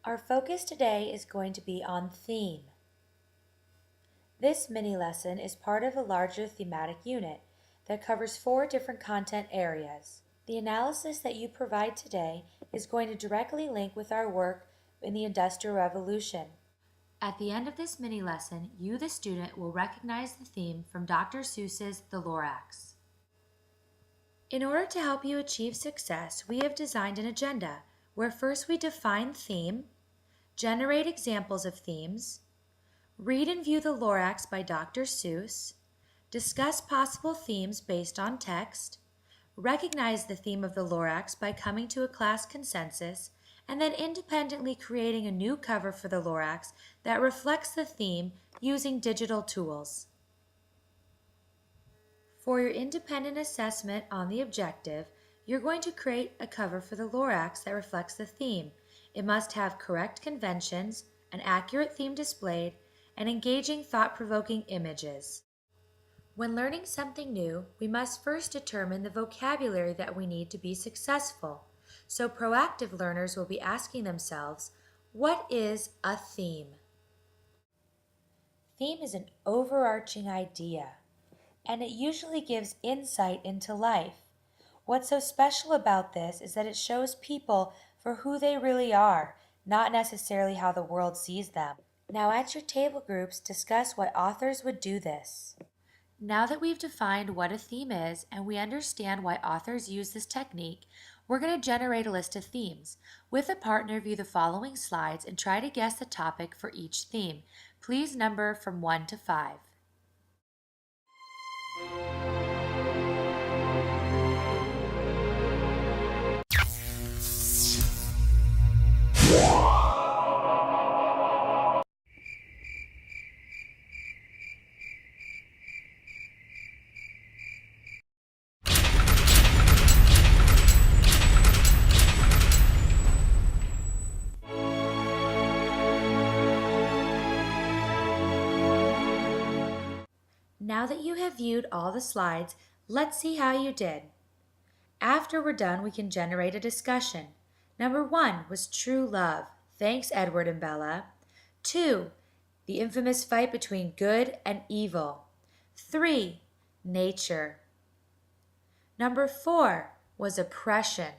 Our focus today is going to be on theme. This mini lesson is part of a larger thematic unit that covers 4 different content areas. The analysis that you provide today is going to directly link with our work in the Industrial Revolution. At the end of this mini lesson, you, the student, will recognize the theme from Dr. Seuss's The Lorax. In order to help you achieve success, we have designed an agenda where first we define theme, generate examples of themes, read and view The Lorax by Dr. Seuss, discuss possible themes based on text, recognize the theme of The Lorax by coming to a class consensus, and then independently creating a new cover for The Lorax that reflects the theme using digital tools. For your independent assessment on the objective, you're going to create a cover for The Lorax that reflects the theme. It must have correct conventions, an accurate theme displayed, and engaging thought-provoking images. When learning something new, we must first determine the vocabulary that we need to be successful. So proactive learners will be asking themselves, what is a theme? Theme is an overarching idea, and it usually gives insight into life. What's so special about this is that it shows people for who they really are, not necessarily how the world sees them. Now at your table groups, discuss what authors would do this. Now that we've defined what a theme is and we understand why authors use this technique, we're going to generate a list of themes. With a partner, view the following slides and try to guess the topic for each theme. Please number from 1 to 5. Now that you have viewed all the slides, let's see how you did. After we're done, we can generate a discussion. Number 1 was true love. Thanks, Edward and Bella. 2, the infamous fight between good and evil. 3, nature. Number 4 was oppression.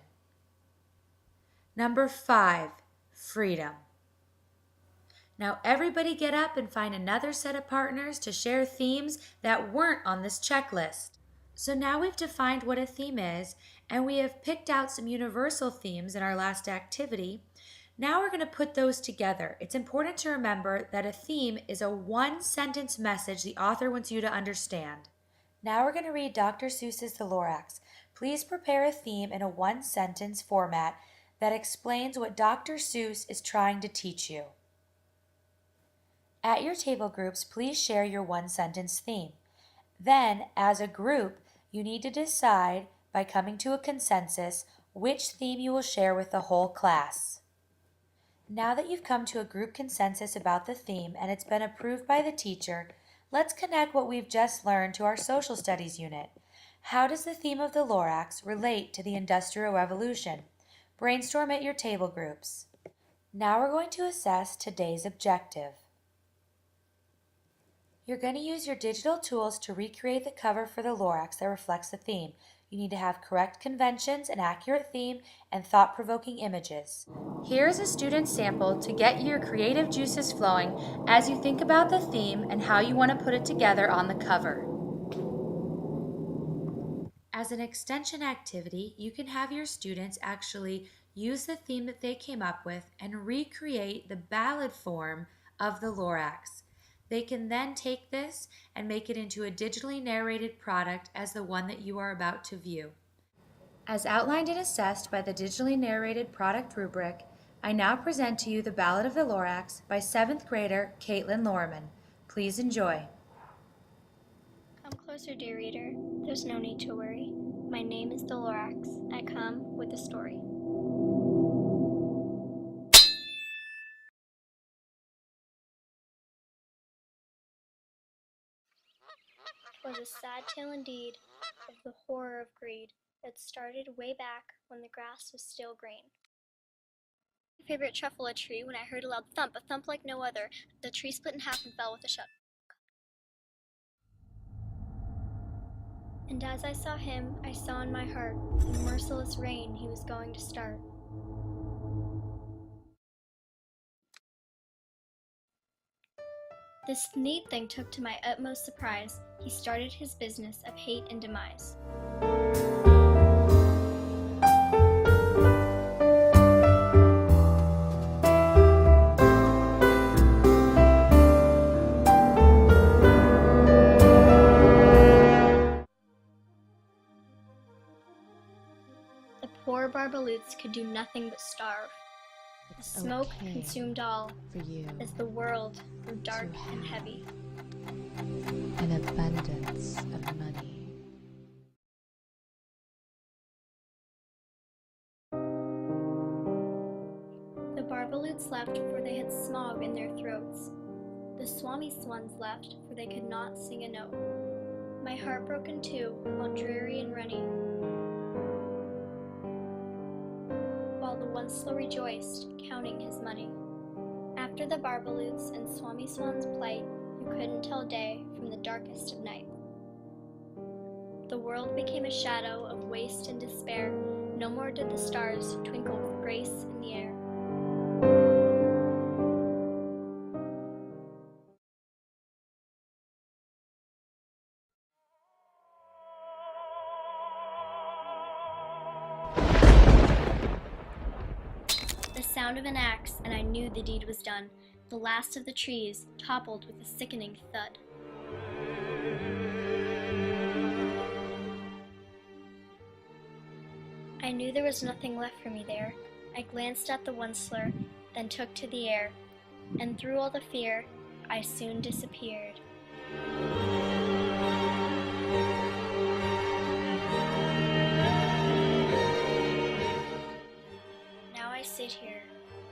Number 5, freedom. Now everybody get up and find another set of partners to share themes that weren't on this checklist. So now we've defined what a theme is, and we have picked out some universal themes in our last activity. Now we're going to put those together. It's important to remember that a theme is a one-sentence message the author wants you to understand. Now we're going to read Dr. Seuss's The Lorax. Please prepare a theme in a one-sentence format that explains what Dr. Seuss is trying to teach you. At your table groups, please share your one-sentence theme. Then, as a group, you need to decide by coming to a consensus which theme you will share with the whole class. Now that you've come to a group consensus about the theme and it's been approved by the teacher, let's connect what we've just learned to our social studies unit. How does the theme of the Lorax relate to the Industrial Revolution? Brainstorm at your table groups. Now we're going to assess today's objective. You're going to use your digital tools to recreate the cover for the Lorax that reflects the theme. You need to have correct conventions, an accurate theme, and thought-provoking images. Here's a student sample to get your creative juices flowing as you think about the theme and how you want to put it together on the cover. As an extension activity, you can have your students actually use the theme that they came up with and recreate the ballad form of the Lorax. They can then take this and make it into a digitally narrated product as the one that you are about to view. As outlined and assessed by the digitally narrated product rubric, I now present to you the Ballad of the Lorax by 7th grader Caitlin Lorman. Please enjoy. Come closer, dear reader. There's no need to worry. My name is the Lorax. I come with a story. 'Twas a sad tale indeed of the horror of greed that started way back when the grass was still green. My favorite truffle a tree when I heard a loud thump, a thump like no other. The tree split in half and fell with a shout. And as I saw him, I saw in my heart the merciless rain he was going to start. This neat thing took to my utmost surprise. He started his business of hate and demise. The poor Barbaloots could do nothing but starve. The smoke consumed all, for you as the world grew dark and heavy. an abundance of money. The Barbaloots left, for they had smog in their throats. The Swami Swans left, for they could not sing a note. My heart broke in two, all dreary and runny, while the Onceler rejoiced, counting his money. After the Barbaloots and Swami Swans' plight, you couldn't tell day from the darkest of night. The world became a shadow of waste and despair. No more did the stars twinkle with grace in the air. The sound of an axe, and I knew the deed was done. The last of the trees toppled with a sickening thud. I knew there was nothing left for me there. I glanced at the Onceler, then took to the air, and through all the fear, I soon disappeared. Now I sit here,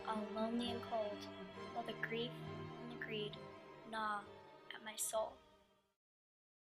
all lonely and cold, while the grief and the greed gnaw at my soul.